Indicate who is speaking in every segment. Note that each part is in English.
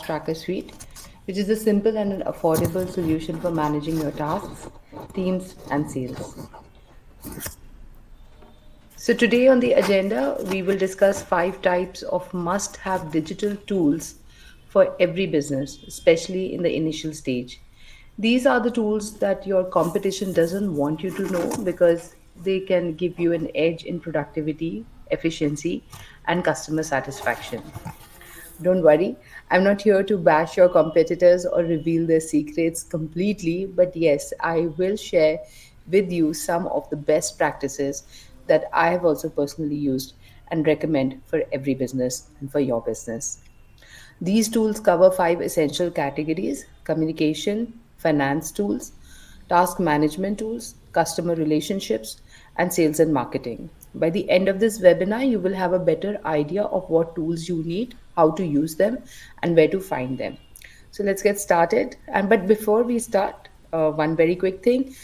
Speaker 1: Tracker Suite, which is a simple and an affordable solution for managing your tasks, teams, and sales. So, today on the agenda, we will discuss 5 types of must have digital tools for every business, especially in the initial stage. These are the tools that your competition doesn't want you to know because they can give you an edge in productivity, efficiency, and customer satisfaction. Don't worry, I'm not here to bash your competitors or reveal their secrets completely, but yes, I will share with you some of the best practices that I have also personally used and recommend for every business and for your business. These tools cover 5 essential categories: communication, finance tools, task management tools, customer relationships, and sales and marketing. By the end of this webinar, you will have a better idea of what tools you need, how to use them, and where to find them. So let's get started. And but before we start, one very quick thing.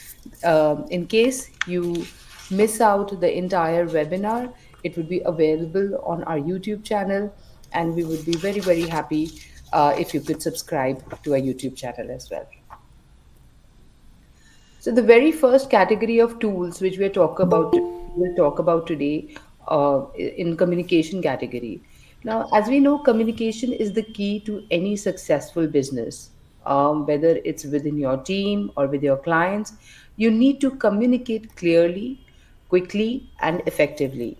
Speaker 1: In case you miss out the entire webinar, it would be available on our YouTube channel, and we would be very, very happy if you could subscribe to our YouTube channel as well. So the very first category of tools which we'll talk about today in communication category. Now, as we know, communication is the key to any successful business. Whether it's within your team or with your clients, you need to communicate clearly, quickly, and effectively.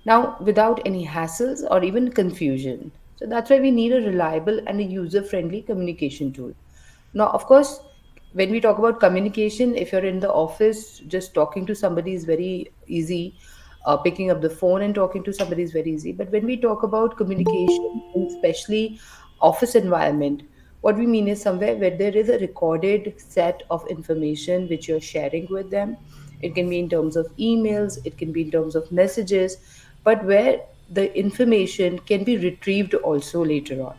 Speaker 1: Now, without any hassles or even confusion. So that's why we need a reliable and a user-friendly communication tool. Now, of course, when we talk about communication, if you're in the office, just talking to somebody is very easy. Picking up the phone and talking to somebody is very easy. But when we talk about communication, especially office environment, what we mean is somewhere where there is a recorded set of information which you're sharing with them. It can be in terms of emails, it can be in terms of messages, but where the information can be retrieved also later on.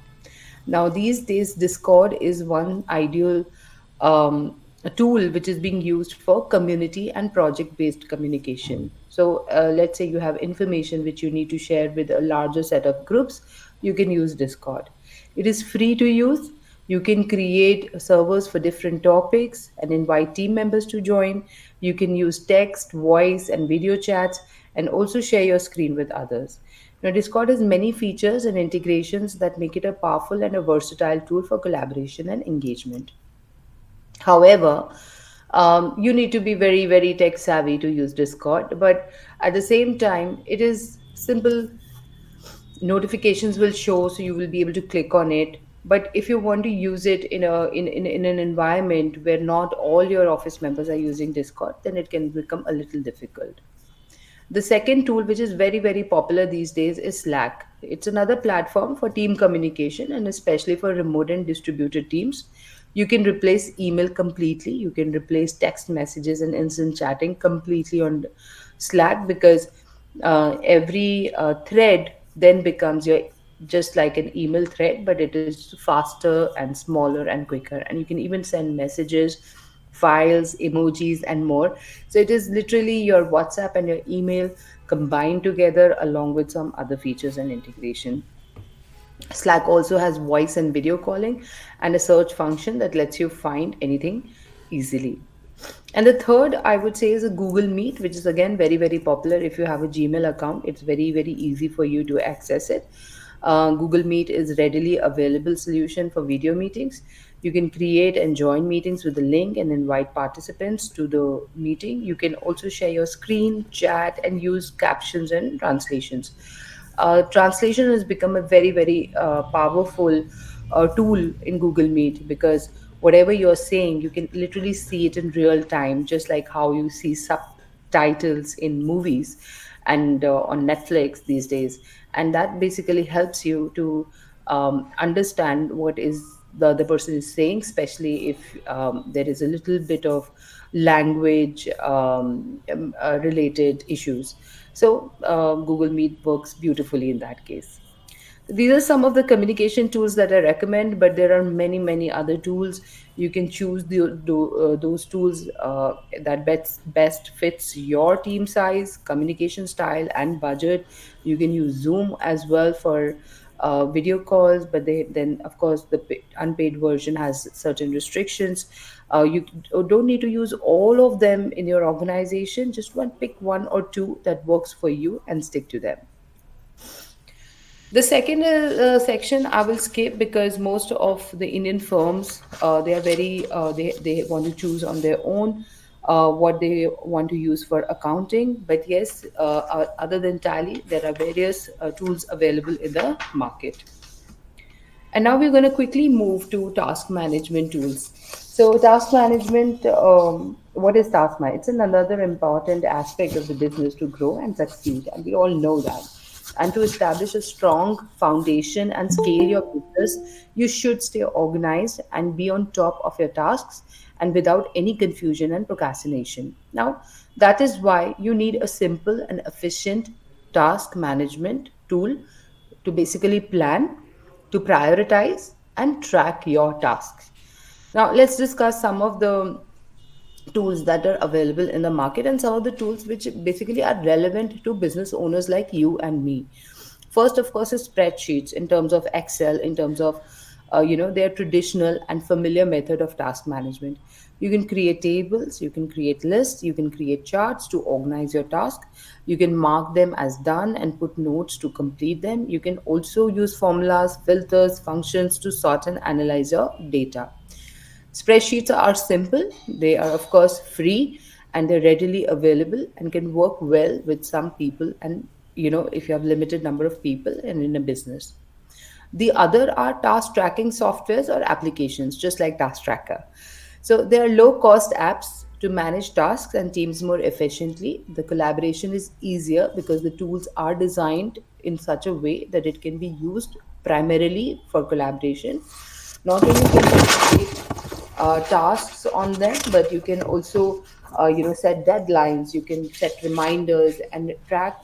Speaker 1: Now, these days, Discord is one ideal a tool which is being used for community and project based communication. So, let's say you have information which you need to share with a larger set of groups, you can use Discord. It is free to use. You can create servers for different topics and invite team members to join. You can use text, voice, and video chats, and also share your screen with others. Now, Discord has many features and integrations that make it a powerful and a versatile tool for collaboration and engagement. However, you need to be very, very tech savvy to use Discord, but at the same time, it is simple. Notifications will show, so you will be able to click on it. But if you want to use it in an environment where not all your office members are using Discord, then it can become a little difficult. The second tool, which is very, very popular these days, is Slack. It's another platform for team communication and especially for remote and distributed teams. You can replace email completely. You can replace text messages and instant chatting completely on Slack because every thread then becomes your just like an email thread, but it is faster and smaller and quicker. And you can even send messages, files, emojis, and more. So it is literally your WhatsApp and your email combined together along with some other features and integration. Slack also has voice and video calling and a search function that lets you find anything easily. And the third, I would say, is a Google Meet, which is again very, very popular. If you have a Gmail account, it's very, very easy for you to access it. Google Meet is readily available solution for video meetings. You can create and join meetings with the link and invite participants to the meeting. You can also share your screen, chat, and use captions and translations. Translation has become a very, very powerful tool in Google Meet because whatever you're saying, you can literally see it in real time, just like how you see subtitles in movies and on Netflix these days. And that basically helps you to understand what is the other person is saying, especially if there is a little bit of language related issues. So Google Meet works beautifully in that case. These are some of the communication tools that I recommend, but there are many, many other tools. You can choose those tools that best fits your team size, communication style, and budget. You can use Zoom as well for video calls, but then of course the unpaid version has certain restrictions. You don't need to use all of them in your organization. Just pick one or two that works for you and stick to them. The second section I will skip because most of the Indian firms, they are very they want to choose on their own what they want to use for accounting. But yes, other than Tally, there are various tools available in the market. And now we're going to quickly move to task management tools. So, task management, what is task management? It's another important aspect of the business to grow and succeed, and we all know that. And to establish a strong foundation and scale your business, you should stay organized and be on top of your tasks and without any confusion and procrastination. Now, that is why you need a simple and efficient task management tool to basically plan, to prioritize, and track your tasks. Now, let's discuss some of the tools that are available in the market and some of the tools which basically are relevant to business owners like you and me. First, of course, is spreadsheets in terms of Excel, in terms of their traditional and familiar method of task management. You can create tables, you can create lists, you can create charts to organize your task. You can mark them as done and put notes to complete them. You can also use formulas, filters, functions to sort and analyze your data. Spreadsheets are simple, they are, of course, free, and they're readily available and can work well with some people, and if you have limited number of people and in a business. The other are task tracking softwares or applications, just like Task Tracker. So they are low cost apps to manage tasks and teams more efficiently. The collaboration is easier because the tools are designed in such a way that it can be used primarily for collaboration. Not only can you create tasks on them, but you can also set deadlines. You can set reminders and track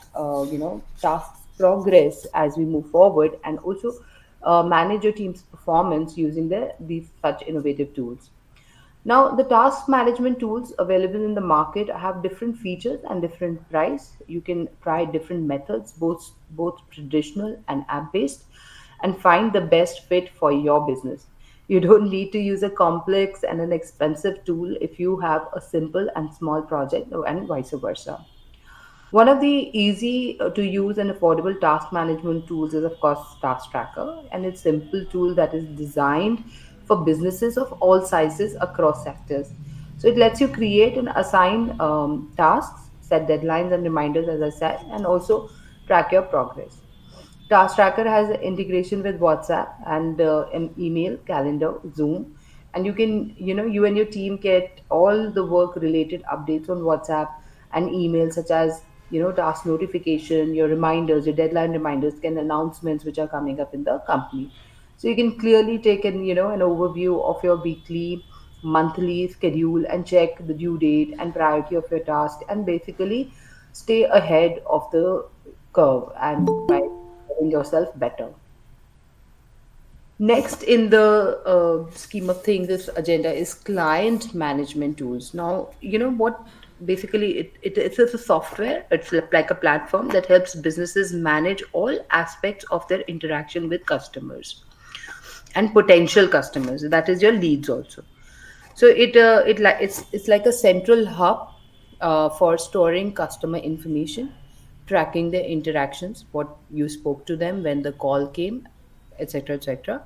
Speaker 1: tasks progress as we move forward, and also manage your team's performance using these such innovative tools. Now, the task management tools available in the market have different features and different price. You can try different methods, both traditional and app-based, and find the best fit for your business. You don't need to use a complex and an expensive tool if you have a simple and small project, and vice versa. One of the easy to use and affordable task management tools is, of course, Task Tracker, and it's a simple tool that is designed for businesses of all sizes across sectors. So it lets you create and assign tasks, set deadlines and reminders, as I said, and also track your progress. Task Tracker has an integration with WhatsApp and an email, calendar, Zoom, and you and your team get all the work related updates on WhatsApp and email, such as task notification, your reminders, your deadline reminders, can announcements which are coming up in the company. So you can clearly take an overview of your weekly, monthly schedule and check the due date and priority of your task, and basically stay ahead of the curve and by knowing yourself better. Next in the scheme of things, this agenda is client management tools. Now, you know what? Basically, it's a software. It's like a platform that helps businesses manage all aspects of their interaction with customers and potential customers. That is your leads also. So it's like a central hub for storing customer information, tracking their interactions, what you spoke to them when the call came, etc., etc.,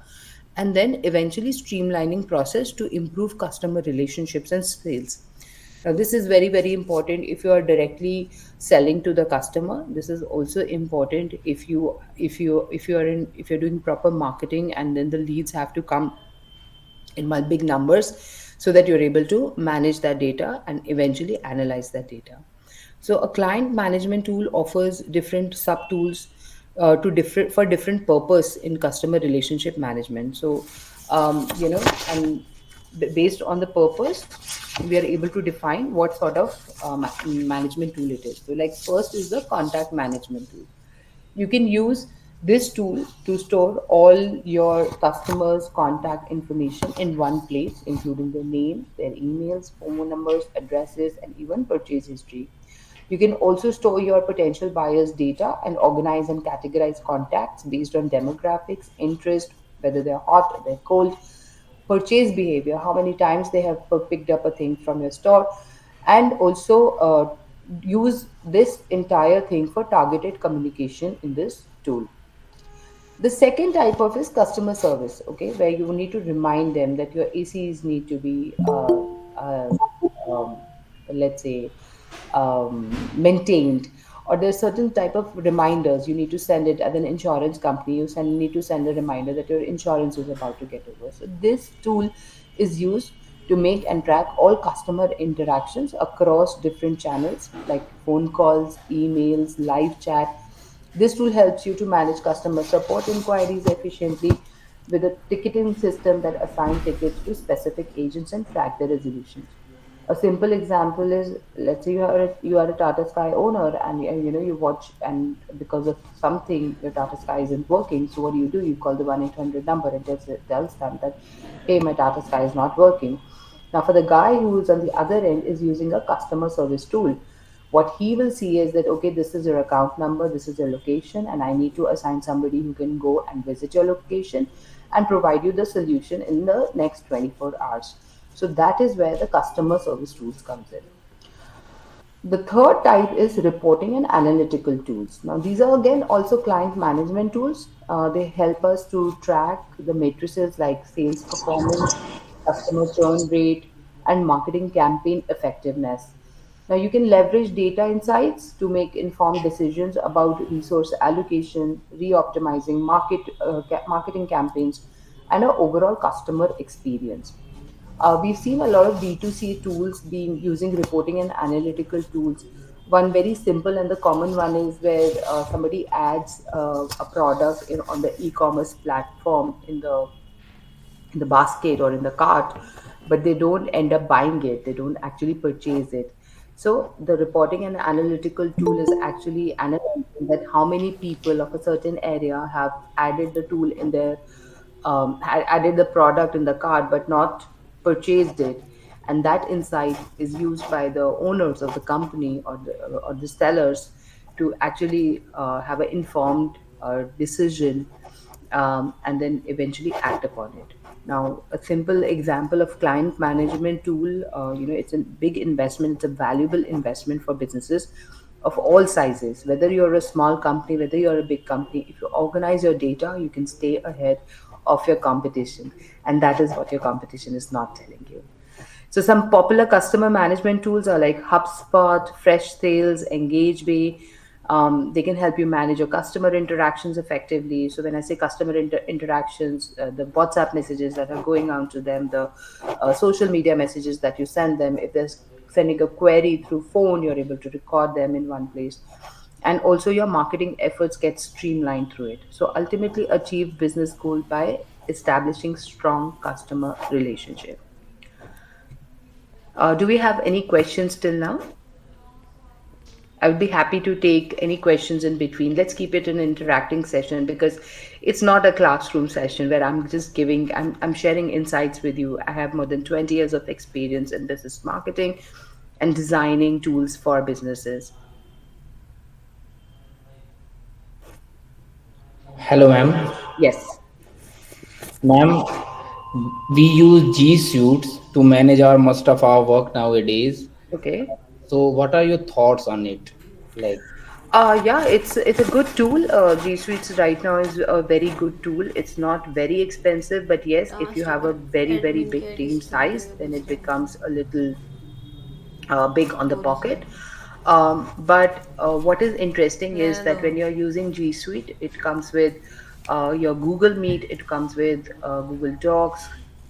Speaker 1: and then eventually streamlining process to improve customer relationships and sales. Now, this is very, very important if you are directly selling to the customer. This is also important if you're doing proper marketing, and then the leads have to come in my big numbers, so that you're able to manage that data and eventually analyze that data. So a client management tool offers different sub tools to different for different purpose in customer relationship management. So and based on the purpose, we are able to define what sort of management tool it is. So, like, first is the contact management tool. You can use this tool to store all your customers' contact information in one place, including their names, their emails, phone numbers, addresses, and even purchase history. You can also store your potential buyers' data and organize and categorize contacts based on demographics, interest, whether they're hot or they're cold, purchase behavior, how many times they have picked up a thing from your store, and also use this entire thing for targeted communication in this tool. The second type of is customer service, okay, where you need to remind them that your ACs need to be, um, let's say, maintained, or there's certain type of reminders you need to send it. As an insurance company, need to send a reminder that your insurance is about to get over. So this tool is used to make and track all customer interactions across different channels like phone calls, emails, live chat. This tool helps you to manage customer support inquiries efficiently with a ticketing system that assign tickets to specific agents and track their resolutions. A simple example is, let's say you are a Tata Sky owner, and you watch, and because of something your Tata Sky isn't working. So what do? You call the 1-800 number and tells them that, hey, my Tata Sky is not working. Now, for the guy who's on the other end is using a customer service tool, what he will see is that, okay, this is your account number, this is your location, and I need to assign somebody who can go and visit your location and provide you the solution in the next 24 hours. So that is where the customer service tools comes in. The third type is reporting and analytical tools. Now, these are again also client management tools. They help us to track the matrices like sales performance, customer churn rate, and marketing campaign effectiveness. Now, you can leverage data insights to make informed decisions about resource allocation, re-optimizing marketing campaigns, and our overall customer experience. We've seen a lot of B2C tools being using reporting and analytical tools. One very simple and the common one is where somebody adds a product on the e-commerce platform in the basket or in the cart, but they don't end up buying it. They don't actually purchase it. So the reporting and analytical tool is actually analyzing that how many people of a certain area have added the tool in their had added the product in the cart but not purchased it, and that insight is used by the owners of the company or the sellers to actually have an informed decision, and then eventually act upon it. Now, a simple example of client management tool, it's a big investment, it's a valuable investment for businesses of all sizes. Whether you're a small company, whether you're a big company, if you organize your data, you can stay ahead of your competition. And that is what your competition is not telling you. So some popular customer management tools are like HubSpot, Fresh Sales, EngageBay. They can help you manage your customer interactions effectively. So when I say customer interactions, the WhatsApp messages that are going out to them, the social media messages that you send them, if they're sending a query through phone, you're able to record them in one place. And also your marketing efforts get streamlined through it. So ultimately achieve business goal by establishing strong customer relationship. Do we have any questions till now? I would be happy to take any questions in between. Let's keep it an interacting session because it's not a classroom session where I'm sharing insights with you. I have more than 20 years of experience in business marketing and designing tools for businesses.
Speaker 2: Hello, ma'am.
Speaker 1: Yes.
Speaker 2: Ma'am, we use G Suites to manage our most of our work nowadays.
Speaker 1: Okay.
Speaker 2: So, what are your thoughts on it? Like,
Speaker 1: Yeah, it's a good tool. G Suites right now is a very good tool. It's not very expensive, but yes, if you
Speaker 3: Task
Speaker 1: have a
Speaker 3: about
Speaker 1: very
Speaker 3: admin
Speaker 1: big
Speaker 3: care
Speaker 1: team size,
Speaker 3: distributed
Speaker 1: then it
Speaker 3: website.
Speaker 1: becomes a little big on the
Speaker 3: Boris sir.
Speaker 1: pocket. But what is interesting is that
Speaker 3: Hello.
Speaker 1: when you're using G Suite, it comes with your Google Meet, it comes with Google Docs,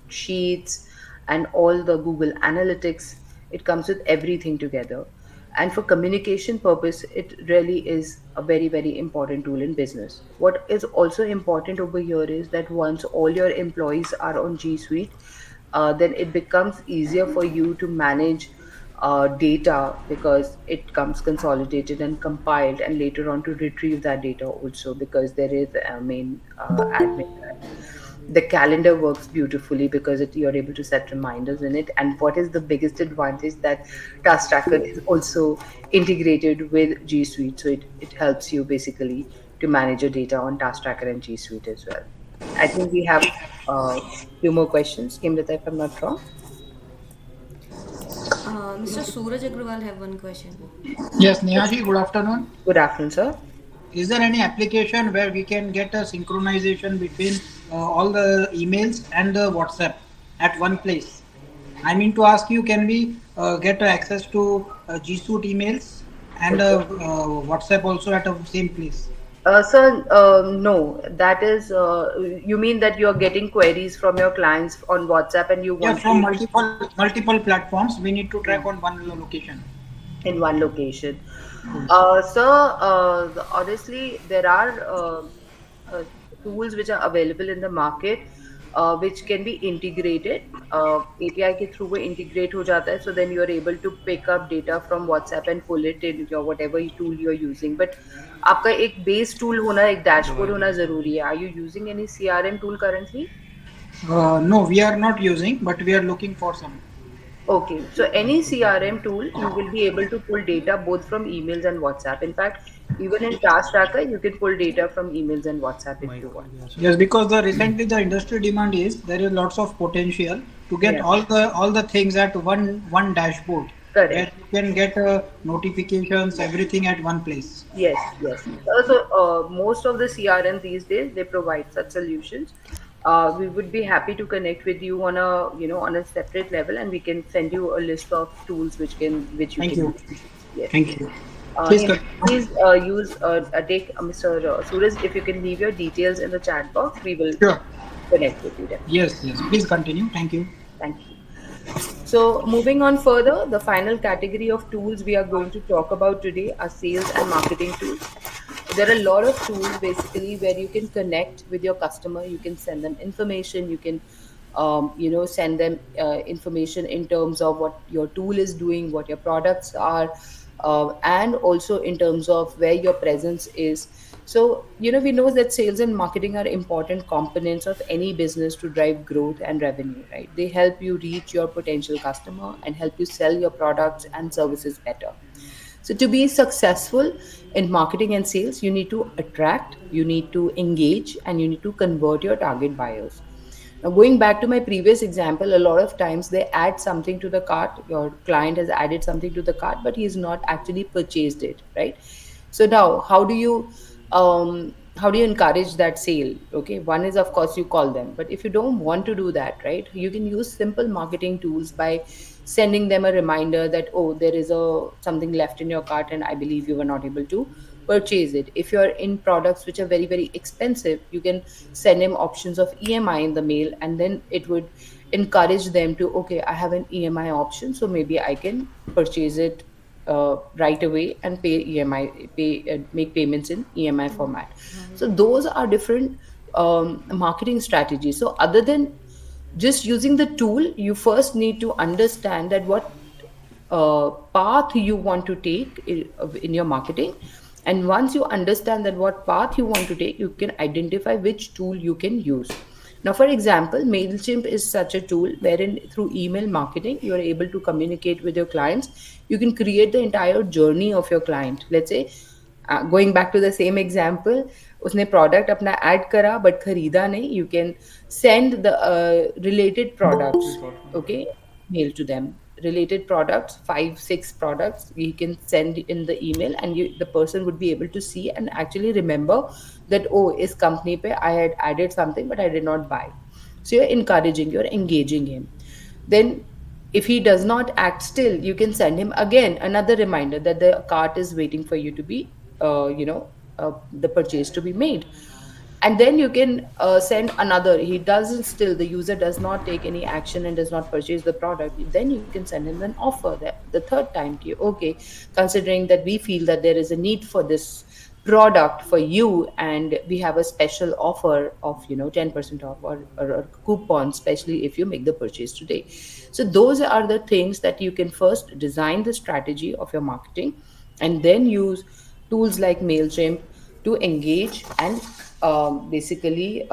Speaker 1: Sheets, and all the Google Analytics. It comes with everything together. And for communication purpose, it really is a very important tool in business. What is also important over here is that once all your employees are on G Suite, then it becomes easier for you to manage data because it comes consolidated and compiled, and later on to retrieve that data also because there is a main admin guy. The calendar works beautifully because you're able to set reminders in it. And what is the biggest advantage, that task tracker is also integrated with G Suite, so it helps you basically to manage your data on task tracker and G Suite as well. I think we have a few more questions, Kimrita, if I'm not wrong.
Speaker 3: Mr. Suraj Agrawal have one question.
Speaker 4: Yes, Nehaji, good afternoon.
Speaker 1: Good afternoon, sir.
Speaker 4: Is there any application where we can get a synchronization between all the emails and the WhatsApp at one place? I mean to ask you, can we get access to G Suite emails and
Speaker 1: Okay.
Speaker 4: WhatsApp also at the same place?
Speaker 1: Sir, no, that is, you mean that you're getting queries from your clients on WhatsApp and you
Speaker 4: Yeah,
Speaker 1: want
Speaker 4: from
Speaker 1: to
Speaker 4: multiple platforms, we need to track on one location.
Speaker 1: in one location.
Speaker 4: Yes.
Speaker 1: Sir, honestly, there are uh, tools which are available in the market, which can be integrated. API के through वो integrate हो जाता है, so then you are able to pick up data from WhatsApp and pull it in your whatever tool you are using. But आपका एक base tool होना, एक dashboard होना जरूरी है. Are you using any CRM tool currently?
Speaker 4: No, we are not using, but we are looking for some.
Speaker 1: Okay, so any CRM tool, you will be able to pull data both from emails and WhatsApp. In fact, even in Task Tracker, you can pull data from emails and WhatsApp if you want.
Speaker 4: Yes, because the recently the industry demand is there is lots of potential to get
Speaker 1: Yeah,
Speaker 4: all the things at one dashboard where
Speaker 1: correct.
Speaker 4: you can get notifications, everything at one place.
Speaker 1: Yes, yes. Most of the CRM these days, they provide such solutions. We would be happy to connect with you on on a separate level, and we can send you a list of tools which you
Speaker 4: Thank
Speaker 1: can
Speaker 4: you,
Speaker 1: use. Yes.
Speaker 4: thank you. Please
Speaker 1: Him,
Speaker 4: continue.
Speaker 1: please use take Mr. Suraj. If you can leave your details in the chat box, we will
Speaker 4: Sure.
Speaker 1: connect with you definitely.
Speaker 4: Yes, yes. Please continue. Thank you.
Speaker 1: Thank you. So, moving on further, the final category of tools we are going to talk about today are sales and marketing tools. There are a lot of tools basically where you can connect with your customer, you can send them information, you can send them information in terms of what your tool is doing, what your products are, and also in terms of where your presence is. So, we know that sales and marketing are important components of any business to drive growth and revenue, right? They help you reach your potential customer and help you sell your products and services better. So, to be successful in marketing and sales, you need to attract, you need to engage, and you need to convert your target buyers. Now, going back to my previous example, a lot of times they add something to the cart. Your client has added something to the cart, but he's not actually purchased it, right? So now, how do you encourage that sale? Okay, one is of course you call them, but if you don't want to do that, right, you can use simple marketing tools by sending them a reminder that, oh, there is a something left in your cart and I believe you were not able to purchase it. If you're in products which are very very expensive, you can send him options of EMI in the mail, and then it would encourage them to, okay, I have an EMI option, so maybe I can purchase it right away and make payments in EMI format. So those are different marketing strategies. So other than just using the tool, you first need to understand that what path you want to take in your marketing. And once you understand that what path you want to take, you can identify which tool you can use. Now, for example, Mailchimp is such a tool wherein through email marketing, you are able to communicate with your clients. You can create the entire journey of your client. Let's say, going back to the same example, उसने product अपना add करा but खरीदा नहीं, you can send the related products, okay, mail to them. Related products, 5 6 products, you can send in the email, and the person would be able to see and actually remember that, oh, is company pe I had added something but I did not buy. So you're encouraging, you're engaging him. Then if he does not act still, you can send him again another reminder that the cart is waiting for you to be the purchase to be made. And then you can send another, he doesn't still, the user does not take any action and does not purchase the product, then you can send him an offer that the third time to you, okay, considering that we feel that there is a need for this product for you, and we have a special offer of 10% off, or a coupon, especially if you make the purchase today. So those are the things that you can first design the strategy of your marketing, and then use tools like Mailchimp to engage and basically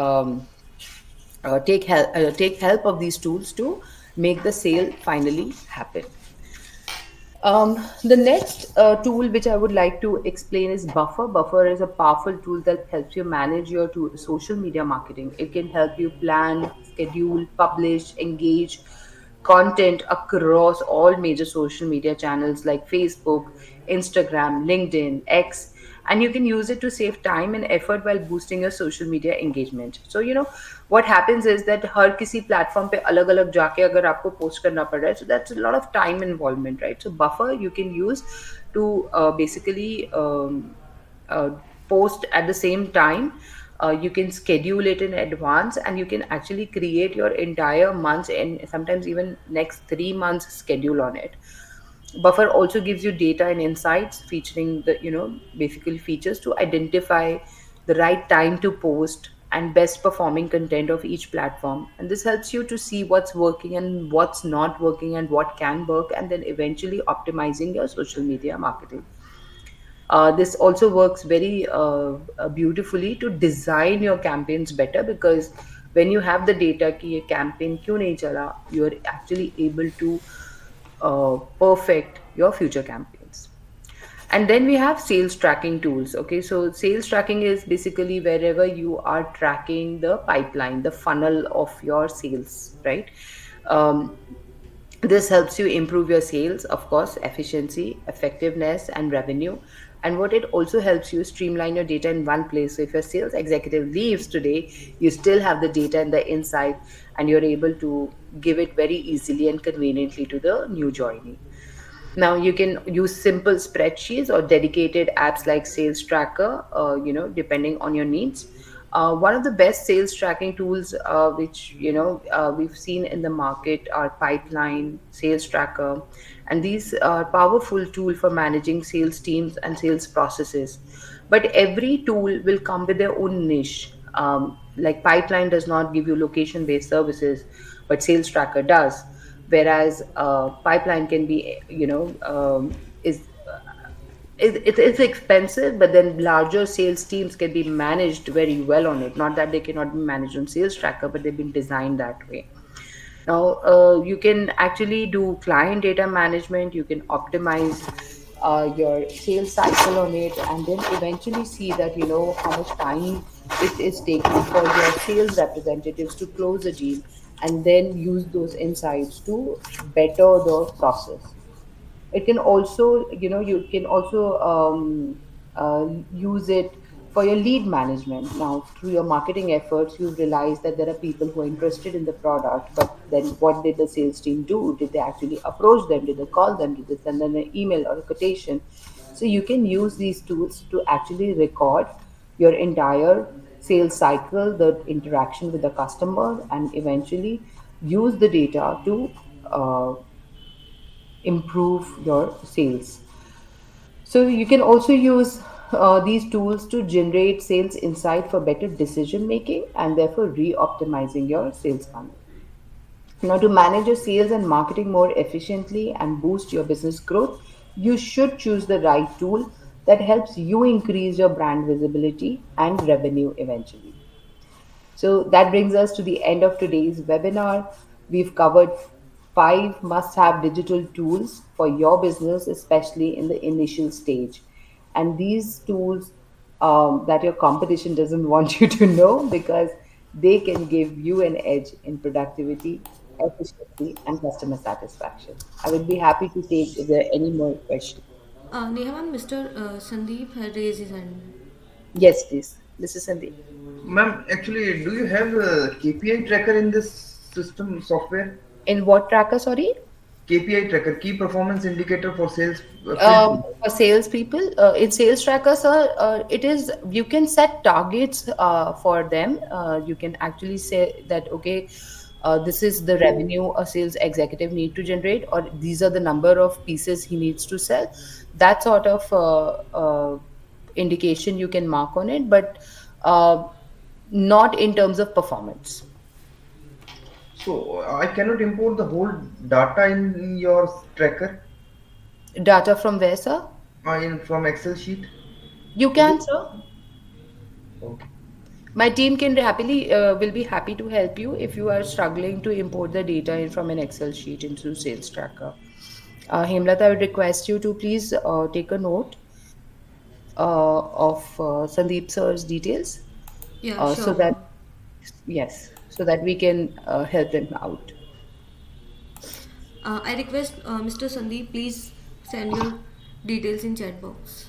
Speaker 1: take help of these tools to make the sale finally happen. The next tool which I would like to explain is Buffer. Buffer is a powerful tool that helps you manage your social media marketing. It can help you plan, schedule, publish, engage content across all major social media channels like Facebook, Instagram, LinkedIn, X, and you can use it to save time and effort while boosting your social media engagement. So what happens is that हर किसी platform पे अलग अलग जाके अगर आपको post करना पड़ रहा है, so that's a lot of time involvement, right? So Buffer you can use to basically uh, post at the same time. You can schedule it in advance, and you can actually create your entire months and sometimes even next 3 months schedule on it. Buffer also gives you data and insights featuring the basically features to identify the right time to post and best performing content of each platform, and this helps you to see what's working and what's not working and what can work, and then eventually optimizing your social media marketing. This also works very beautifully to design your campaigns better, because when you have the data कि ये campaign क्यों नहीं चला, you are actually able to perfect your future campaigns. And then we have sales tracking tools. Okay, so sales tracking is basically wherever you are tracking the pipeline, the funnel of your sales, right? Um, this helps you improve your sales, of course, efficiency, effectiveness, and revenue. And what it also helps you streamline your data in one place. So if your sales executive leaves today, you still have the data and the insight, and you're able to give it very easily and conveniently to the new joinee. Now you can use simple spreadsheets or dedicated apps like Sales Tracker, depending on your needs. One of the best sales tracking tools, which we've seen in the market, are Pipeline, Sales Tracker, and these are powerful tool for managing sales teams and sales processes. But every tool will come with their own niche. Like Pipeline does not give you location-based services, but Sales Tracker does, whereas pipeline can be it's expensive, but then larger sales teams can be managed very well on it. Not that they cannot be managed on Sales Tracker, but they've been designed that way. Now, you can actually do client data management. You can optimize your sales cycle on it, and then eventually see that how much time it is taking for your sales representatives to close a deal, and then use those insights to better the process. It can also, you can also use it for your lead management. Now, through your marketing efforts, you realize that there are people who are interested in the product, but then what did the sales team do? Did they actually approach them? Did they call them? Did they send them an email or a quotation? So you can use these tools to actually record your entire sales cycle, the interaction with the customer, and eventually use the data to uh, improve your sales. So you can also use these tools to generate sales insight for better decision making and therefore re-optimizing your sales funnel. Now, to manage your sales and marketing more efficiently and boost your business growth, you should choose the right tool that helps you increase your brand visibility and revenue eventually. So that brings us to the end of today's webinar. We've covered 5 must-have digital tools for your business, especially in the initial stage. And these tools that your competition doesn't want you to know, because they can give you an edge in productivity, efficiency, and customer satisfaction. I would be happy to take if there are any more questions.
Speaker 3: Neha ma'am, Mr. Sandeep had raised his hand.
Speaker 1: Yes, please. This is Sandeep.
Speaker 2: Ma'am, actually, do you have a KPI tracker in this system software?
Speaker 1: In what tracker, sorry?
Speaker 2: KPI tracker, key performance indicator for sales field team.
Speaker 1: For salespeople, in sales tracker, sir, it is, you can set targets for them. You can actually say that, okay, this is the revenue a sales executive need to generate, or these are the number of pieces he needs to sell. That sort of indication you can mark on it, but uh, not in terms of performance.
Speaker 2: So I cannot import the whole data in your tracker
Speaker 1: Data from where, sir?
Speaker 2: in from Excel sheet.
Speaker 1: You
Speaker 2: Is
Speaker 1: can,
Speaker 2: it?
Speaker 1: sir.
Speaker 2: Okay.
Speaker 1: My team can happily will be happy to help you if you are struggling to import the data in from an Excel sheet into Sales Tracker. Hemlat, I would request you to please take a note of Sandeep sir's details,
Speaker 3: Yeah, sure,
Speaker 1: so that,
Speaker 3: ma'am.
Speaker 1: yes, so that we can help him out.
Speaker 3: I request Mr. Sandeep, please send your details in chat box.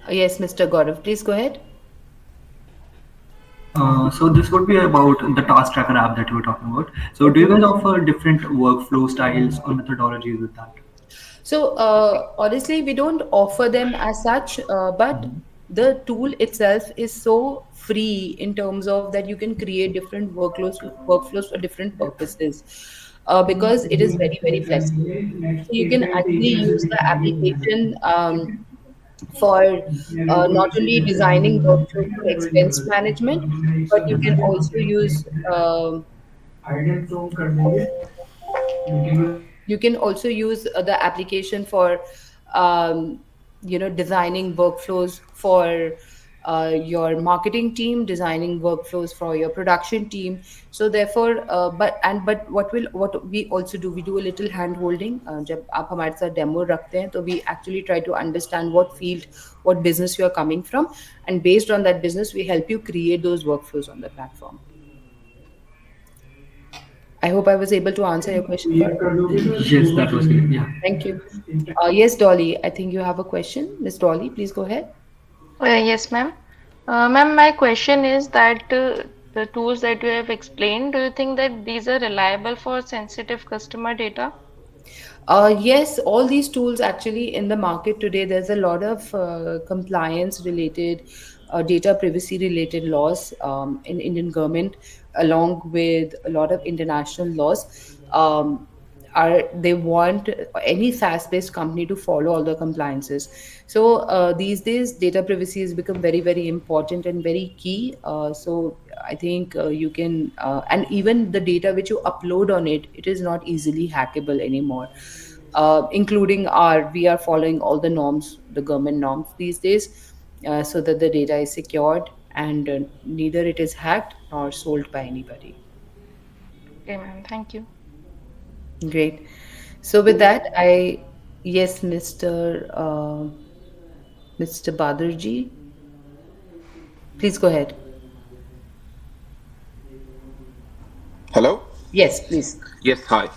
Speaker 1: Yes, Mr. Gaurav, please go ahead.
Speaker 5: So this would be about the task tracker app that you were talking about. So do you guys offer different workflow styles or methodologies with that?
Speaker 1: So, honestly, we don't offer them as such, but the tool itself is so free in terms of that you can create different workflows for different purposes, because it is very, very flexible. So you can actually use the application for not only designing workflows for expense management, but you can also use you can also use the application for um, designing workflows for your marketing team, designing workflows for your production team. So therefore but what we also do, we do a little hand holding. जब आप हमारे साथ demo रखते हैं तो we actually try to understand what field, what business you are coming from, and based on that business we help you create those workflows on the platform. I hope I was able to answer your question, Gaurav.
Speaker 5: Yes, that was great. Yeah.
Speaker 1: Thank you. Yes, Dolly, I think you have a question. Miss Dolly, please go ahead.
Speaker 6: Yes, ma'am. Ma'am, my question is that the tools that you have explained, do you think that these are reliable for sensitive customer data?
Speaker 1: Yes, all these tools actually in the market today, there's a lot of compliance related, data privacy related laws in Indian government, along with a lot of international laws. Are they want any SaaS-based company to follow all the compliances. So these days, data privacy has become very, very important and very key. So I think you can, and even the data which you upload on it, it is not easily hackable anymore. Including we are following all the norms, the government norms these days, so that the data is secured and neither it is hacked nor sold by anybody.
Speaker 6: Okay, ma'am. Thank you.
Speaker 1: Great. So with that, yes, Mr. Badarji, please go ahead.
Speaker 7: Hello?
Speaker 1: Yes, please.
Speaker 7: Yes, hi.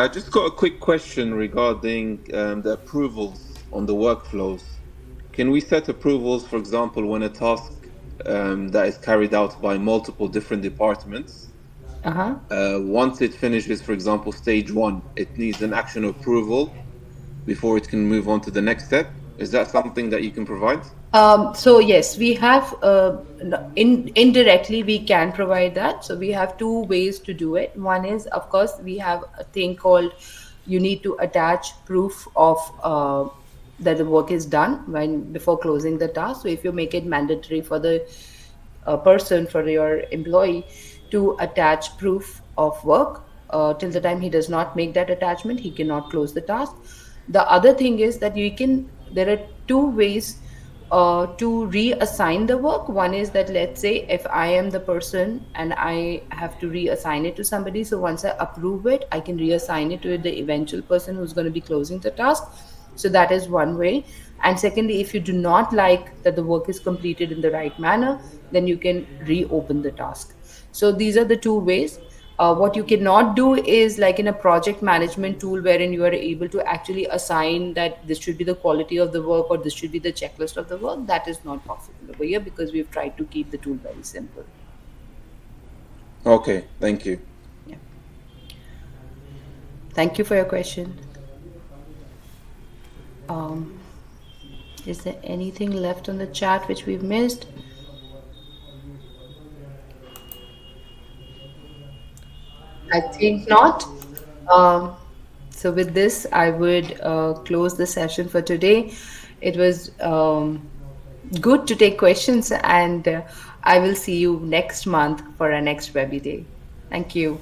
Speaker 7: Just got a quick question regarding the approvals on the workflows. Can we set approvals, for example, when a task that is carried out by multiple different departments,
Speaker 1: Uh-huh.
Speaker 7: once it finishes, for example, stage one, it needs an action approval before it can move on to the next step? Is that something that you can provide?
Speaker 1: So yes, we have indirectly we can provide that. So we have two ways to do it. One is, of course, we have a thing called you need to attach proof of that the work is done when before closing the task. So if you make it mandatory for the person, for your employee, to attach proof of work, till the time he does not make that attachment, he cannot close the task. The other thing is that there are two ways to reassign the work. One is that, let's say if I am the person and I have to reassign it to somebody, so once I approve it, I can reassign it to the eventual person who's going to be closing the task. So that is one way. And secondly, if you do not like that the work is completed in the right manner, then you can reopen the task. So these are the two ways. What you cannot do is like in a project management tool wherein you are able to actually assign that this should be the quality of the work or this should be the checklist of the work. That is not possible over here because we've tried to keep the tool very simple.
Speaker 7: Okay, thank you.
Speaker 1: Yeah. Thank you for your question. Um, is there anything left on the chat which we've missed? I think not. Um, so with this, I would close the session for today. It was good to take questions, and I will see you next month for our next Webby Day. Thank you.